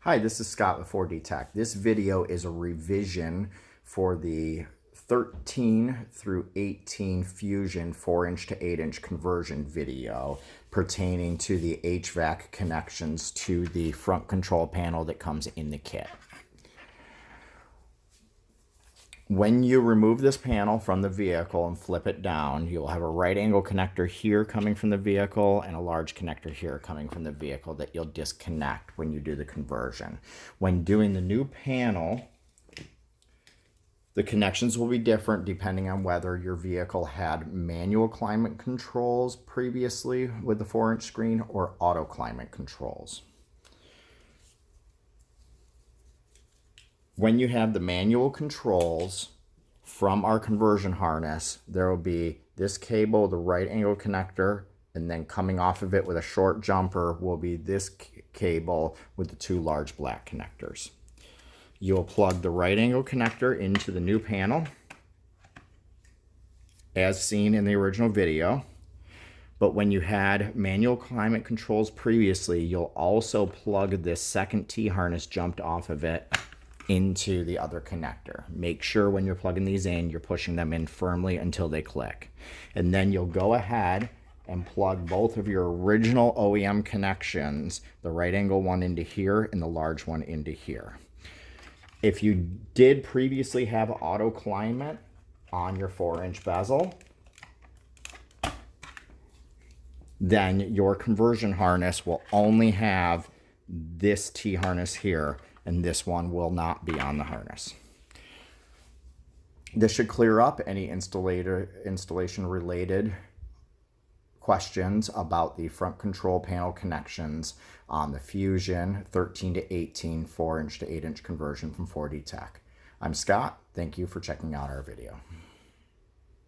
Hi, this is Scott with 4D Tech. This video is a revision for the 13 through 18 Fusion 4-inch to 8-inch conversion video pertaining to the HVAC connections to the front control panel that comes in the kit. When you remove this panel from the vehicle and flip it down, you'll have a right angle connector here coming from the vehicle and a large connector here coming from the vehicle that you'll disconnect when you do the conversion. When doing the new panel, the connections will be different depending on whether your vehicle had manual climate controls previously with the 4-inch screen or auto climate controls. When you have the manual controls from our conversion harness, there will be this cable, the right angle connector, and then coming off of it with a short jumper will be this cable with the two large black connectors. You'll plug the right angle connector into the new panel, as seen in the original video. But when you had manual climate controls previously, you'll also plug this second T-harness jumped off of it into the other connector. Make sure when you're plugging these in, you're pushing them in firmly until they click. And then you'll go ahead and plug both of your original OEM connections, the right angle one into here and the large one into here. If you did previously have auto climate on your 4-inch bezel, then your conversion harness will only have this T-harness here, and this one will not be on the harness. This should clear up any installation related questions about the front control panel connections on the Fusion 13 to 18 4-inch to 8-inch conversion from 4D Tech. I'm Scott. Thank you for checking out our video.